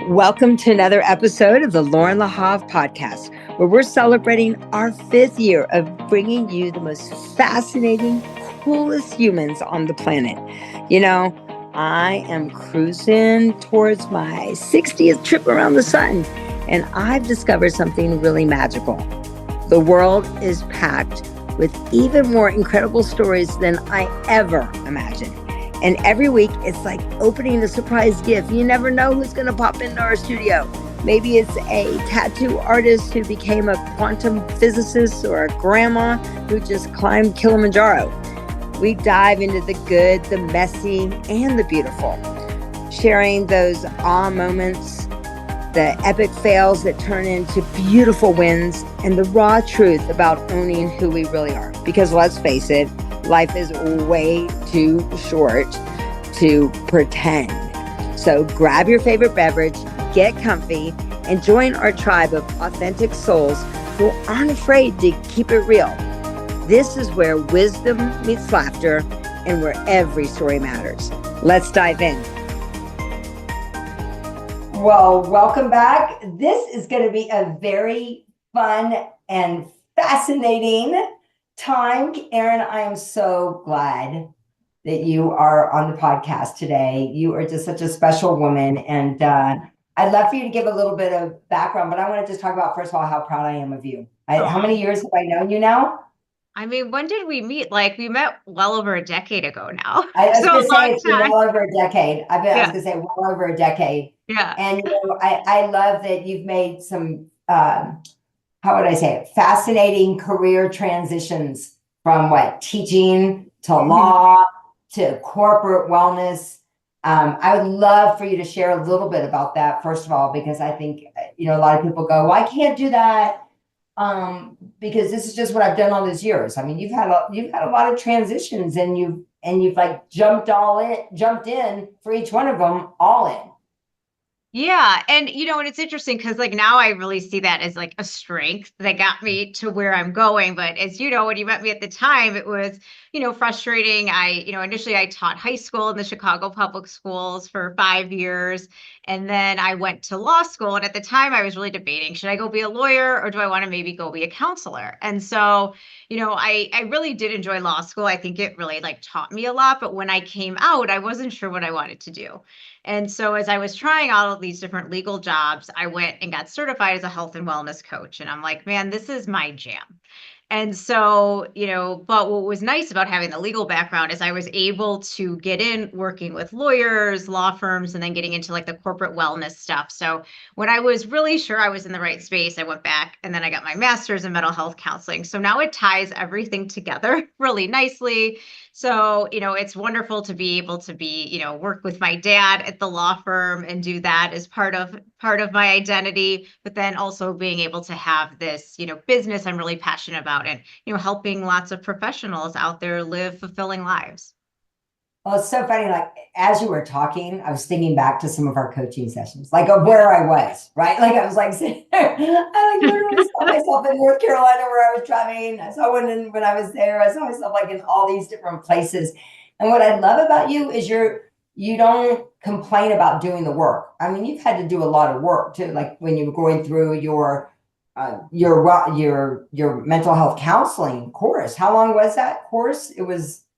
Welcome to another episode of the Loren Lahav podcast, where we're celebrating our 5th year of bringing you the most fascinating, coolest humans on the planet. You know, I am cruising towards my 60th trip around the sun, and I've discovered something really magical. The world is packed with even more incredible stories than I ever imagined. And every week, it's like opening a surprise gift. You never know who's going to pop into our studio. Maybe it's a tattoo artist who became a quantum physicist or a grandma who just climbed Kilimanjaro. We dive into the good, the messy, and the beautiful, sharing those awe moments, the epic fails that turn into beautiful wins, and the raw truth about owning who we really are. Because let's face it, life is way too short to pretend. So grab your favorite beverage, get comfy, and join our tribe of authentic souls who aren't afraid to keep it real. This is where wisdom meets laughter and where every story matters. Let's dive in. Well, welcome back. This is going to be a very fun and fascinating time. Erin, I am so glad that you are on the podcast today. You are just such a special woman. And I'd love for you to give a little bit of background, but I want to just talk about, first of all, how proud I am of you. How many years have I known you now? I mean, when did we meet? Like, we met well over a decade ago now. I was So going a to say long it's been time. well over a decade. I was Yeah. going to say well over a decade. Yeah. And I love that you've made some, how would I say it, fascinating career transitions from teaching to law to corporate wellness. I would love for you to share a little bit about that, first of all, because I think, a lot of people go, well, I can't do that. Because this is just what I've done all these years. I mean, you've had a lot of transitions, and you've like jumped in for each one of them, all in. Yeah. And, and it's interesting because like now I really see that as like a strength that got me to where I'm going. But as you know, when you met me at the time, it was, frustrating. Initially I taught high school in the Chicago public schools for 5 years. And then I went to law school. And at the time I was really debating, should I go be a lawyer or do I want to maybe go be a counselor? And so, I really did enjoy law school. I think it really like taught me a lot. But when I came out, I wasn't sure what I wanted to do. And so as I was trying out all these different legal jobs, I went and got certified as a health and wellness coach. And I'm like, man, this is my jam. And so, but what was nice about having the legal background is I was able to get in working with lawyers, law firms, and then getting into like the corporate wellness stuff. So when I was really sure I was in the right space, I went back and then I got my master's in mental health counseling. So now it ties everything together really nicely. So, it's wonderful to be able to work with my dad at the law firm and do that as part of my identity, but then also being able to have this, business I'm really passionate about and, helping lots of professionals out there live fulfilling lives. Well, it's so funny. Like, as you were talking, I was thinking back to some of our coaching sessions, like of where I was, right? Like I was like sitting there, I like literally saw myself in North Carolina where I was traveling. I saw one when I was there. I saw myself like in all these different places. And what I love about you is you don't complain about doing the work. I mean, you've had to do a lot of work too. Like when you were going through your mental health counseling course. How long was that course?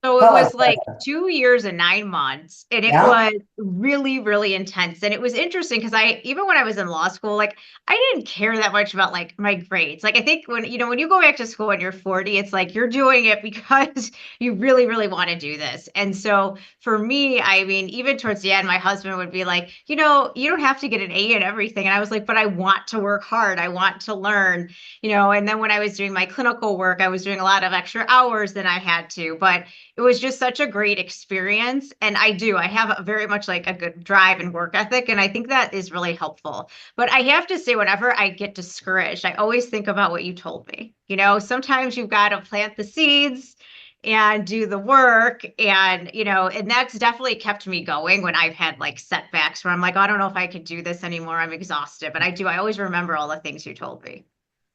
So it was like 2 years and 9 months, and it was really, really intense. And it was interesting because even when I was in law school, like I didn't care that much about like my grades. Like I think when you go back to school when you're 40, it's like you're doing it because you really, really want to do this. And so for me, I mean, even towards the end, my husband would be like, you don't have to get an A in everything. And I was like, but I want to work hard. I want to learn, and then when I was doing my clinical work, I was doing a lot of extra hours than I had to, but it was just such a great experience. And I have very much like a good drive and work ethic. And I think that is really helpful. But I have to say, whenever I get discouraged, I always think about what you told me. Sometimes you've got to plant the seeds and do the work. And, and that's definitely kept me going when I've had like setbacks where I'm like, oh, I don't know if I could do this anymore. I'm exhausted. But I always remember all the things you told me.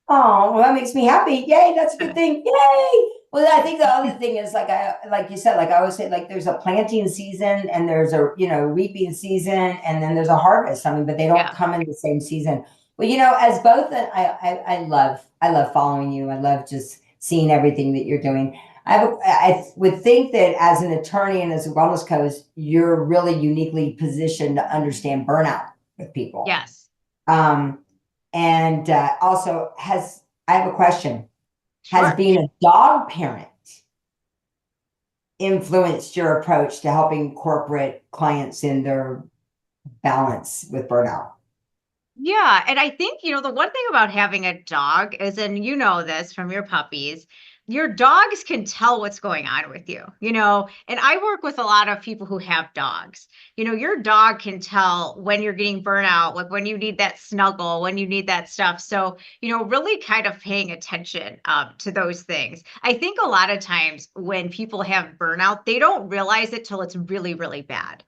Oh, well, that makes me happy. Yay, that's a good thing. Yay. Well, I think the other thing is like you said, like I always say, like there's a planting season and there's a reaping season and then there's a harvest. I mean, but they don't Yeah. come in the same season. Well, as both, I love following you. I love just seeing everything that you're doing. I would think that as an attorney and as a wellness coach, you're really uniquely positioned to understand burnout with people. Yes. Um, and also, I have a question. Has Sure. being a dog parent influenced your approach to helping corporate clients in their balance with burnout? Yeah, and I think, the one thing about having a dog is, and you know this from your puppies, your dogs can tell what's going on with you, and I work with a lot of people who have dogs. Your dog can tell when you're getting burnout, like when you need that snuggle, when you need that stuff. So, really kind of paying attention to those things. I think a lot of times when people have burnout, they don't realize it till it's really, really bad.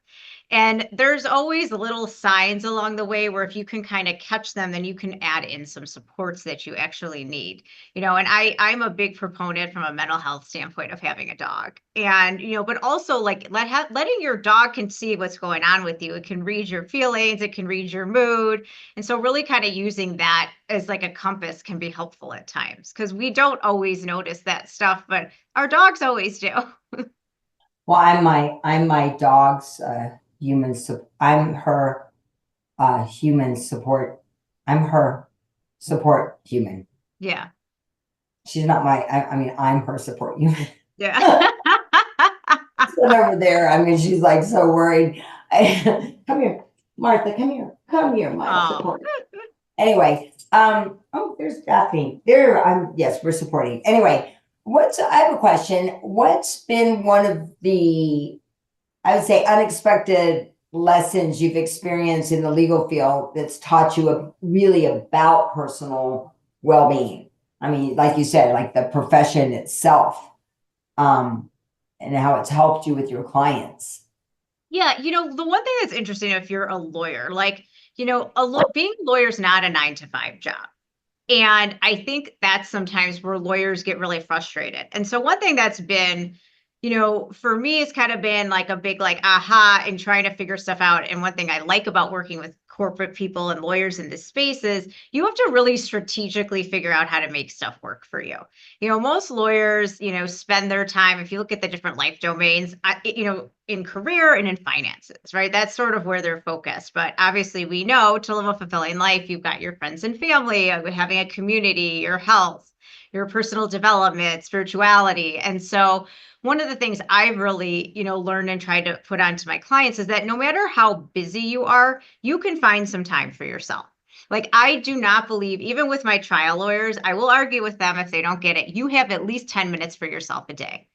And there's always little signs along the way where if you can kind of catch them, then you can add in some supports that you actually need. And I'm a big proponent from a mental health standpoint of having a dog. And, but also like letting your dog can see what's going on with you. It can read your feelings, it can read your mood. And so really kind of using that as like a compass can be helpful at times because we don't always notice that stuff, but our dogs always do. Well, I'm my dog's I'm her human support. I'm her support human. Yeah. She's not I mean, I'm her support human. Yeah. Sit over there. I mean, she's like so worried. Come here, Martha. Come here, my Oh. support. Anyway, oh, there's Daphne. There, yes, we're supporting. Anyway, I have a question. What's been one of the, I would say, unexpected lessons you've experienced in the legal field that's taught you really about personal well-being? I mean, like you said, like the profession itself, um, and how it's helped you with your clients. Yeah, the one thing that's interesting if you're a lawyer, like, being a lawyer is not a 9 to 5 job. And I think that's sometimes where lawyers get really frustrated. And so one thing that's been, for me, it's kind of been like a big like aha and trying to figure stuff out. And one thing I like about working with corporate people and lawyers in this space is you have to really strategically figure out how to make stuff work for you. Most lawyers, spend their time, if you look at the different life domains, in career and in finances, right? That's sort of where they're focused. But obviously, we know to live a fulfilling life, you've got your friends and family, having a community, your health, your personal development, spirituality. And so, one of the things I've really, learned and tried to put onto my clients is that no matter how busy you are, you can find some time for yourself. Like, I do not believe, even with my trial lawyers, I will argue with them if they don't get it. You have at least 10 minutes for yourself a day.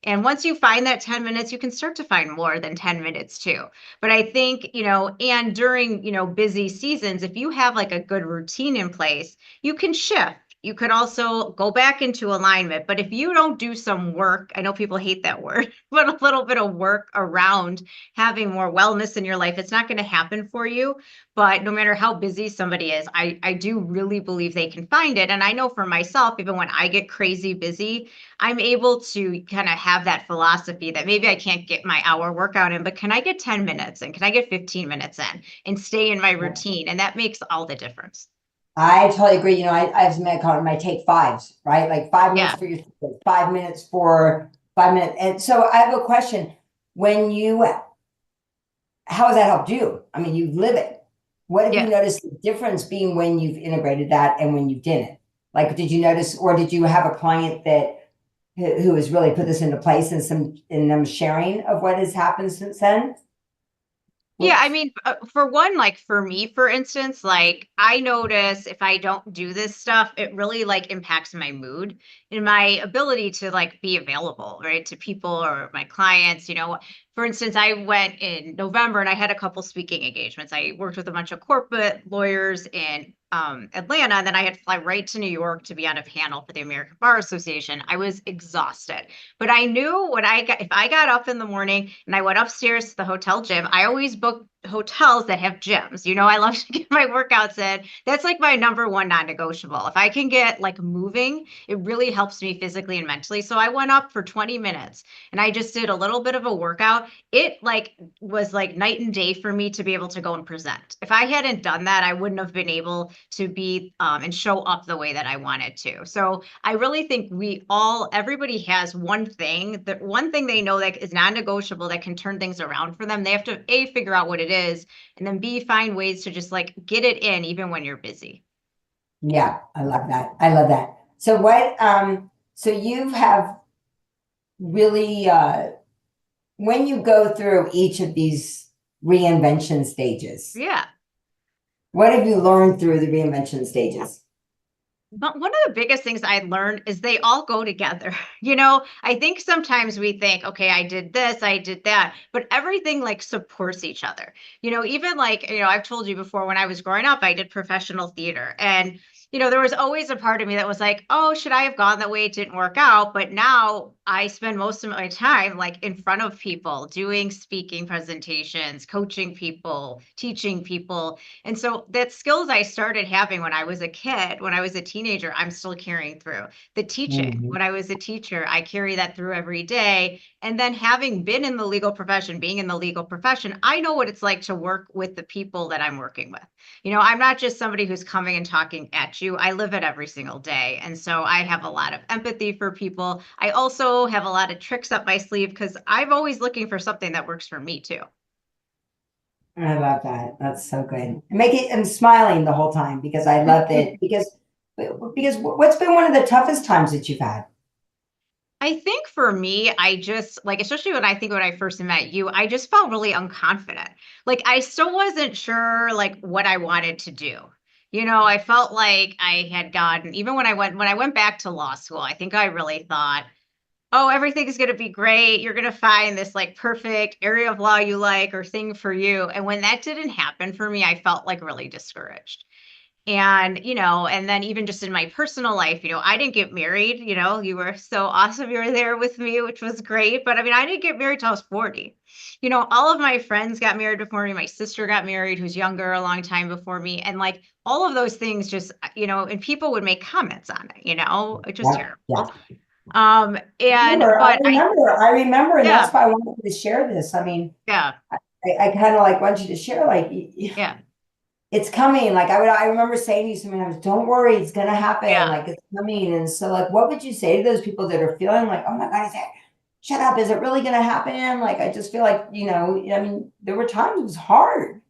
And once you find that 10 minutes, you can start to find more than 10 minutes too. But I think, and during, busy seasons, if you have like a good routine in place, you can shift. You could also go back into alignment. But if you don't do some work, I know people hate that word, but a little bit of work around having more wellness in your life, it's not going to happen for you. But no matter how busy somebody is, I do really believe they can find it. And I know for myself, even when I get crazy busy, I'm able to kind of have that philosophy that maybe I can't get my hour workout in, but can I get 10 minutes in? Can I get 15 minutes in and stay in my routine? And that makes all the difference. I totally agree. I have something I call it my take fives, right? Like 5 minutes Yeah. for your 5 minutes for 5 minutes. And so I have a question. How has that helped you? I mean, you live it. What have you Yeah. noticed the difference being when you've integrated that and when you didn't? Like, did you notice, or did you have a client who has really put this into place and in them sharing of what has happened since then? Yeah, I Whoops. mean, for one, like for me, for instance, like I notice if I don't do this stuff, it really like impacts my mood and my ability to like be available, right, to people or my clients. For instance, I went in November and I had a couple speaking engagements. I worked with a bunch of corporate lawyers in Atlanta, and then I had to fly right to New York to be on a panel for the American Bar Association. I was exhausted. But I knew if I got up in the morning and I went upstairs to the hotel gym, I always booked hotels that have gyms. I love to get my workouts in. That's like my number one non-negotiable. If I can get like moving, it really helps me physically and mentally. So I went up for 20 minutes and I just did a little bit of a workout. It like was like night and day for me to be able to go and present. If I hadn't done that, I wouldn't have been able to be and show up the way that I wanted to. So I really think everybody has one thing, that one thing they know that is non-negotiable that can turn things around for them. They have to A, figure out what it is, and then B, find ways to just like get it in even when you're busy. Yeah, I love that. I love that. So so you have really, when you go through each of these reinvention stages, Yeah. what have you learned through the reinvention stages? But one of the biggest things I learned is they all go together. I think sometimes we think, okay, I did this, I did that, but everything like supports each other. Even like, I've told you before when I was growing up, I did professional theater. And, there was always a part of me that was like, oh, should I have gone that way? It didn't work out. But now I spend most of my time like in front of people, doing speaking presentations, coaching people, teaching people. And so that skills I started having when I was a kid, when I was a teenager, I'm still carrying through. The teaching, Mhm. when I was a teacher, I carry that through every day. And then having been in the legal profession, being in the legal profession, I know what it's like to work with the people that I'm working with. I'm not just somebody who's coming and talking at you. I live it every single day. And so I have a lot of empathy for people. I also have a lot of tricks up my sleeve because I'm always looking for something that works for me too. I love that. That's so good. I'm smiling the whole time because I love it. Because what's been one of the toughest times that you've had? I think for me, I just like, especially when I first met you, I just felt really unconfident. Like I still wasn't sure like what I wanted to do. I felt like I had gotten, even when I went back to law school, I think I really thought, oh, everything's going to be great. You're going to find this like perfect area of law you like or thing for you. And when that didn't happen for me, I felt like really discouraged. And then even just in my personal life, I didn't get married. You were so awesome. You were there with me, which was great. But I mean, I didn't get married till I was 40. All of my friends got married before me. My sister got married, who's younger, a long time before me. And like all of those things just, and people would make comments on it, it's just Yeah, yeah. terrible. But I remember, and that's yeah, why I wanted you to share this. I mean, yeah, I kind of like want you to share, like, yeah, it's coming. Like I remember saying to you sometimes, don't worry, it's gonna happen. yeah. Like it's coming. And so, like, what would you say to those people that are feeling like, oh my God, shut up, is it really gonna happen? Like, I just feel like, I mean, there were times it was hard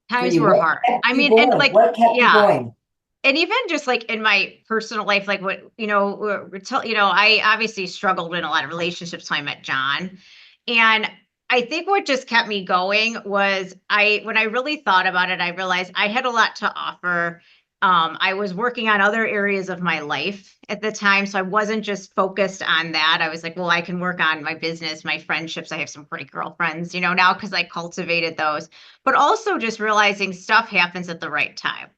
for Times you. were What hard. kept I you mean, and going? like, What kept you yeah. going? And even just like in my personal life, like what, I obviously struggled in a lot of relationships when I met John. And I think what just kept me going was when I really thought about it, I realized I had a lot to offer. I was working on other areas of my life at the time. So I wasn't just focused on that. I was like, well, I can work on my business, my friendships. I have some great girlfriends, now because I cultivated those, but also just realizing stuff happens at the right time.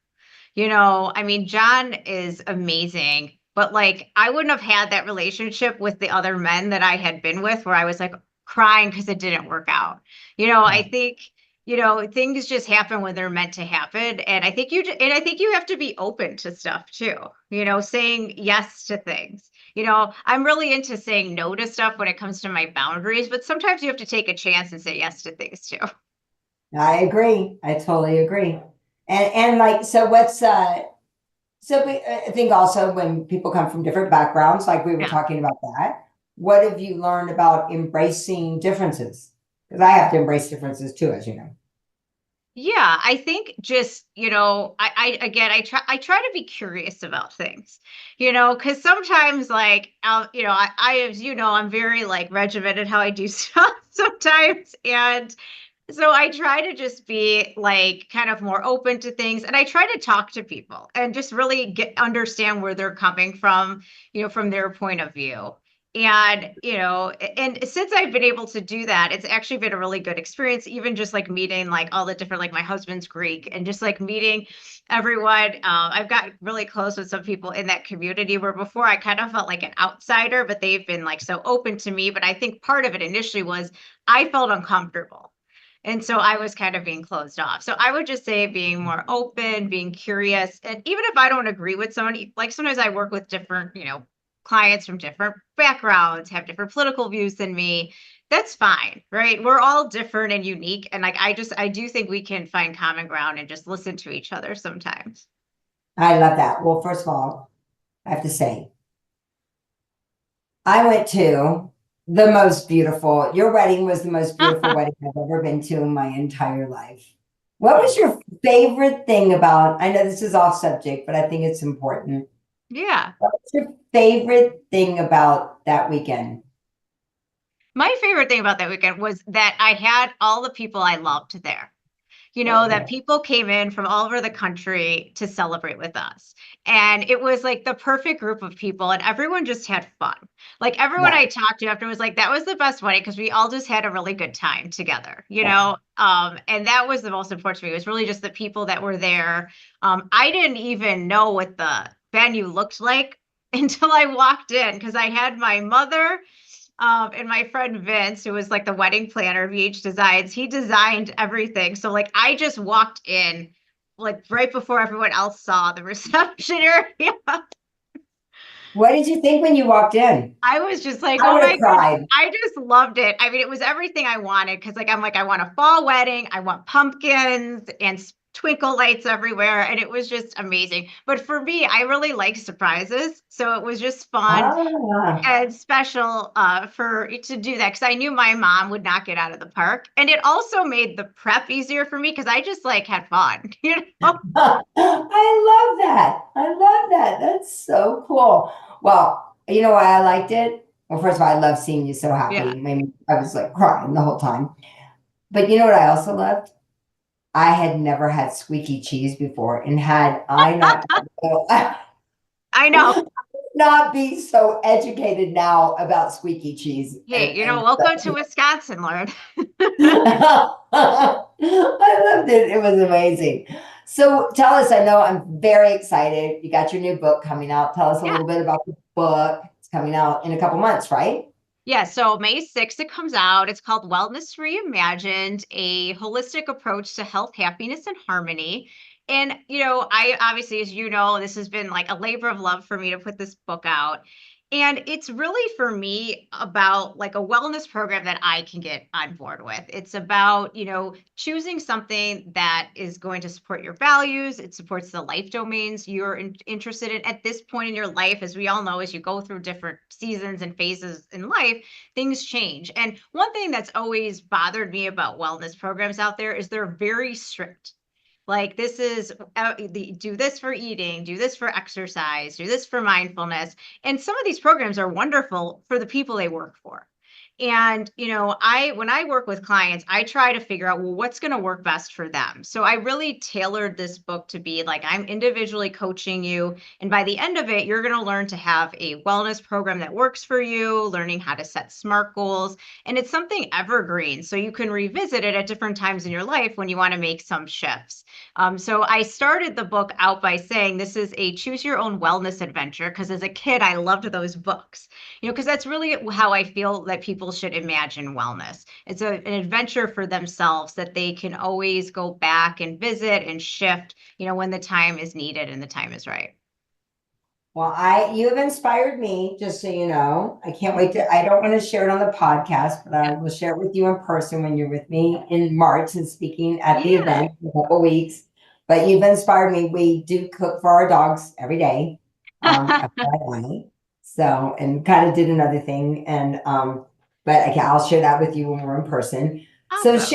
I mean, John is amazing, but like I wouldn't have had that relationship with the other men that I had been with where I was like crying because it didn't work out. I think, things just happen when they're meant to happen. And I think you have to be open to stuff too, saying yes to things. I'm really into saying no to stuff when it comes to my boundaries, but sometimes you have to take a chance and say yes to things too. I agree. I totally agree. And like, so I think also when people come from different backgrounds, like we were Yeah. talking about that, what have you learned about embracing differences? Because I have to embrace differences too, as you know. Yeah, I think just, again, I try to be curious about things, because sometimes like, as I'm very like regimented how I do stuff sometimes. And so I try to just be like kind of more open to things and I try to talk to people and just really understand where they're coming from, from their point of view. And since I've been able to do that, it's actually been a really good experience, even just like meeting like all the different, like my husband's Greek and just like meeting everyone. I've got really close with some people in that community where before I kind of felt like an outsider, but they've been like so open to me. But I think part of it initially was I felt uncomfortable. And so I was kind of being closed off. So I would just say being more open, being curious. And even if I don't agree with somebody, like sometimes I work with different, clients from different backgrounds, have different political views than me. That's fine, right? We're all different and unique. And like, I do think we can find common ground and just listen to each other sometimes. I love that. Well, first of all, I have to say, I went to the most beautiful, your wedding was the most beautiful wedding I've ever been to in my entire life. What was your favorite thing about, I know this is off subject, but I think it's important. Yeah. What was your favorite thing about that weekend? My favorite thing about that weekend was that I had all the people I loved there. That Okay. people came in from all over the country to celebrate with us. And it was like the perfect group of people, and everyone just had fun. Like everyone Yeah. I talked to after was like, that was the best wedding because we all just had a really good time together, Yeah. And that was the most important to me. It was really just the people that were there. I didn't even know what the venue looked like until I walked in because I had my mother and my friend Vince, who was like the wedding planner of VH Designs, he designed everything. So like I just walked in like right before everyone else saw the reception area. What did you think when you walked in? I was just like, I oh would my have goodness. cried. I just loved it. I mean, it was everything I wanted because like I'm like, I want a fall wedding, I want pumpkins and twinkle lights everywhere. And it was just amazing. But for me, I really like surprises. So it was just fun Ah. and special for to do that because I knew my mom would not get out of the park, and it also made the prep easier for me because I just like had fun, I love that. I love that. That's so cool. Well, you know why I liked it? Well, first of all, I love seeing you so Yeah. happy. I mean, I was like crying the whole time. But you know what I also loved? I had never had squeaky cheese before, and had I not, I know. not be so educated now about squeaky cheese, Hey, and welcome to Wisconsin, Lauren. I loved it. It was amazing. So tell us, I know I'm very excited. You got your new book coming out. Tell us a Yeah. little bit about the book. It's coming out in a couple months, right? Yeah, so May 6th it comes out. It's called Wellness Reimagined, a holistic approach to health, happiness, and harmony. And, I obviously, as you know, this has been like a labor of love for me to put this book out. And it's really for me about like a wellness program that I can get on board with. It's about, choosing something that is going to support your values. It supports the life domains you're interested in at this point in your life. As we all know, as you go through different seasons and phases in life, things change. And one thing that's always bothered me about wellness programs out there is they're very strict. Like this is do this for eating, do this for exercise, do this for mindfulness. And some of these programs are wonderful for the people they work for. And I when I work with clients, I try to figure out, well, what's going to work best for them. So I really tailored this book to be like I'm individually coaching you, and by the end of it, you're going to learn to have a wellness program that works for you, learning how to set smart goals, and it's something evergreen, so you can revisit it at different times in your life when you want to make some shifts. So I started the book out by saying this is a choose your own wellness adventure because as a kid, I loved those books, because that's really how I feel that people should imagine wellness. It's an adventure for themselves that they can always go back and visit and shift, when the time is needed and the time is right. Well, you have inspired me, just so you know. I can't wait I don't want to share it on the podcast, but I will share it with you in person when you're with me in March and speaking at the Yeah. event in a couple weeks. But you've inspired me. We do cook for our dogs every day. FYI. So, and kind of did another thing. But okay, I'll share that with you when we're in person. So Awesome.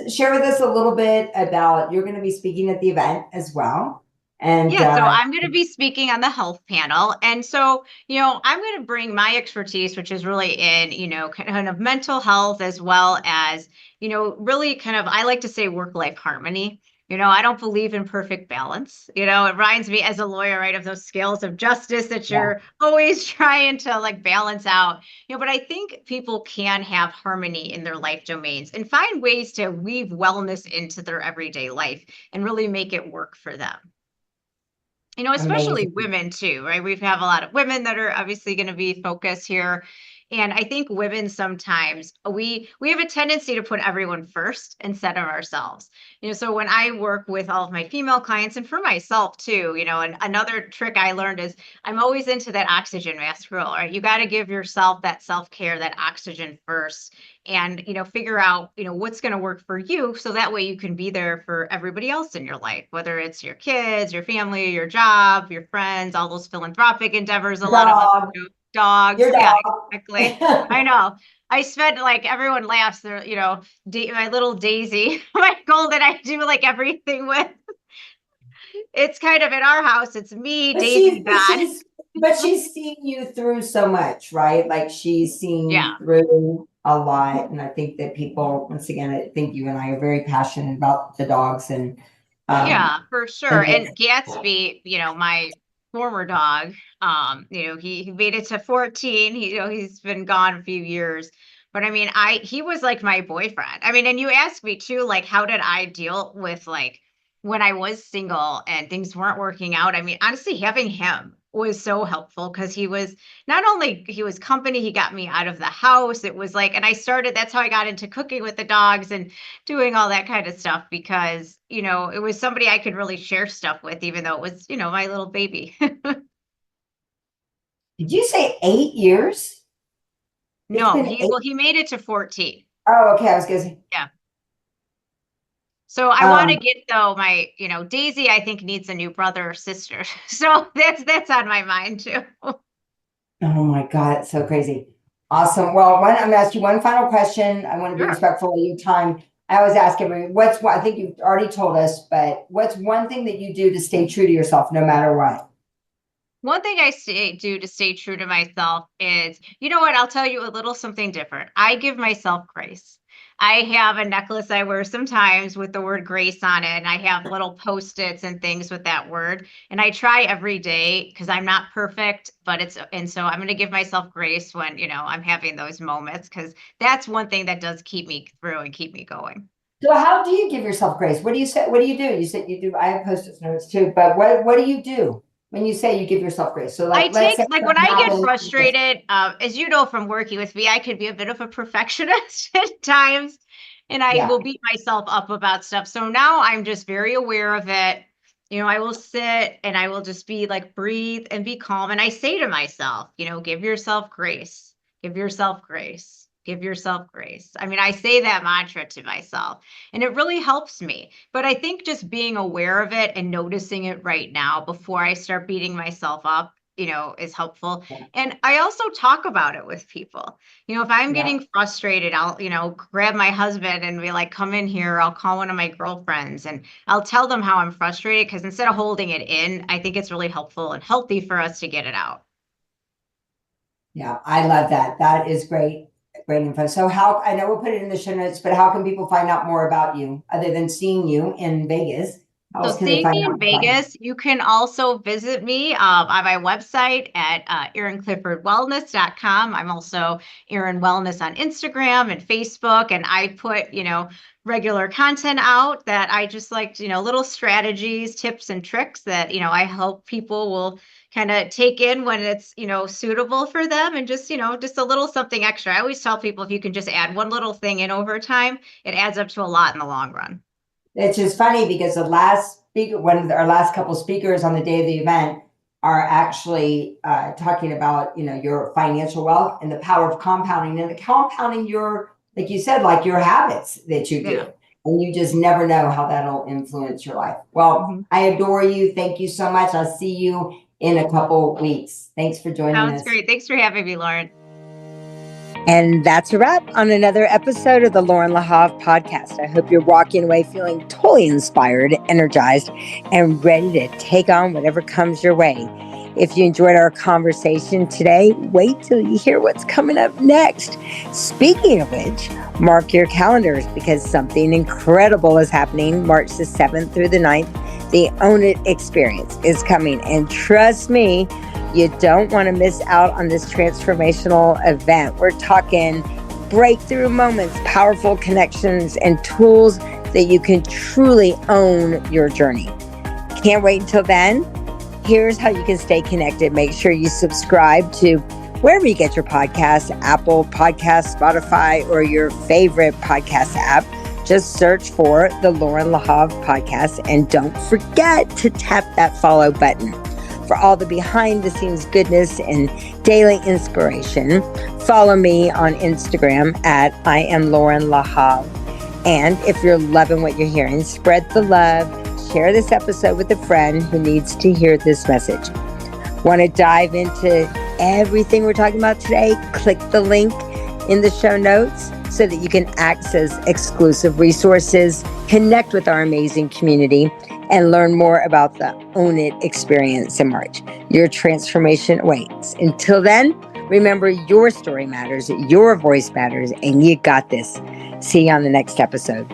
share with us a little bit about, you're going to be speaking at the event as well. And Yeah, so I'm going to be speaking on the health panel. And so, I'm going to bring my expertise, which is really in, kind of mental health as well as, really kind of, I like to say work-life harmony. I don't believe in perfect balance. It reminds me as a lawyer, right, of those scales of justice that yeah, you're always trying to like balance out. But I think people can have harmony in their life domains and find ways to weave wellness into their everyday life and really make it work for them. Especially amazing. women too, right? We have a lot of women that are obviously going to be focused here. And I think women sometimes we have a tendency to put everyone first instead of ourselves. So when I work with all of my female clients and for myself too, and another trick I learned is I'm always into that oxygen mask rule, right? You got to give yourself that self-care, that oxygen first, and figure out what's going to work for you, so that way you can be there for everybody else in your life, whether it's your kids, your family, your job, your friends, all those philanthropic endeavors a lot of us Dog, do. Dogs, your yeah, dog. exactly. I know. I spent, like, everyone laughs, they're my little Daisy, my goal that I do like everything with. It's kind of in our house, it's me, But Daisy, God. she's seen you through so much, right? Like she's seen Yeah. you through a lot. And I think that people, once again, I think you and I are very passionate about the dogs Yeah, for sure. and And Gatsby, my former dog, he made it to 14. He's been gone a few years. But I mean, he was like my boyfriend. I mean, and you asked me too, like, how did I deal with, like, when I was single and things weren't working out? I mean, honestly, having him was so helpful, because he was not only he was company, he got me out of the house. It was like, and that's how I got into cooking with the dogs and doing all that kind of stuff, because it was somebody I could really share stuff with, even though it was my little baby. did you say 8 years? It's No, been eight. he made it to 14. Oh, okay. I was gonna say, Yeah. So I want to um, get, though, my Daisy, I think, needs a new brother or sister. So that's on my mind too. oh my God, it's so crazy. Awesome. Well, I'm gonna ask you one final question. I want to be Sure. respectful of your time. I always ask everybody, I think you've already told us, but what's one thing that you do to stay true to yourself no matter what? One thing I do to stay true to myself is, you know what? I'll tell you a little something different. I give myself grace. I have a necklace I wear sometimes with the word grace on it, and I have little post-its and things with that word. And I try every day, because I'm not perfect, and so I'm going to give myself grace when, I'm having those moments, because that's one thing that does keep me through and keep me going. So how do you give yourself grace? What do you say? What do you do? You said you do. I have post-it notes too, but what do you do when you say you give yourself grace? So I like, let's take, say like, when something I get happens. frustrated, as you know from working with me, I could be a bit of a perfectionist at times, and I Yeah. will beat myself up about stuff. So now I'm just very aware of it. I will sit and I will just be like, breathe and be calm. And I say to myself, give yourself grace, give yourself grace, give yourself grace. I mean, I say that mantra to myself, and it really helps me. But I think just being aware of it and noticing it right now before I start beating myself up, is helpful. And I also talk about it with people. If I'm Yeah. getting frustrated, I'll, grab my husband and be like, come in here. I'll call one of my girlfriends and I'll tell them how I'm frustrated, because instead of holding it in, I think it's really helpful and healthy for us to get it out. Yeah. I love that. That is great. Great info. So I know we'll put it in the show notes, but how can people find out more about you other than seeing you in Vegas? How So else can they seeing find me out in more about you? Vegas, you can also visit me on my website at erincliffordwellness.com. I'm also Erin Wellness on Instagram and Facebook, and I put, regular content out that I just like, little strategies, tips, and tricks that, I hope people will kind of take in when it's, suitable for them, and just a little something extra. I always tell people, if you can just add one little thing in over time, it adds up to a lot in the long run. It's just funny because our last couple speakers on the day of the event are actually talking about, your financial wealth and the power of compounding, and the compounding like you said, like your habits that you do. Yeah. And you just never know how that'll influence your life. Well, Mhm. I adore you. Thank you so much. I'll see you in a couple weeks. Thanks for joining Sounds us. great. Thanks for having me, Lauren. And that's a wrap on another episode of the Loren Lahav podcast. I hope you're walking away feeling totally inspired, energized, and ready to take on whatever comes your way. If you enjoyed our conversation today, wait till you hear what's coming up next. Speaking of which, mark your calendars, because something incredible is happening March the 7th through the 9th. The Own It experience is coming. And trust me, you don't want to miss out on this transformational event. We're talking breakthrough moments, powerful connections, and tools that you can truly own your journey. Can't wait until then. Here's how you can stay connected. Make sure you subscribe to wherever you get your podcasts, Apple Podcasts, Spotify, or your favorite podcast app. Just search for the Loren Lahav podcast, and don't forget to tap that follow button. For all the behind the scenes goodness and daily inspiration, follow me on Instagram at I am Loren Lahav. And if you're loving what you're hearing, spread the love, share this episode with a friend who needs to hear this message. Want to dive into everything we're talking about today? Click the link in the show notes so that you can access exclusive resources, connect with our amazing community, and learn more about the Own It experience in March. Your transformation awaits. Until then, remember, your story matters, your voice matters, and you got this. See you on the next episode.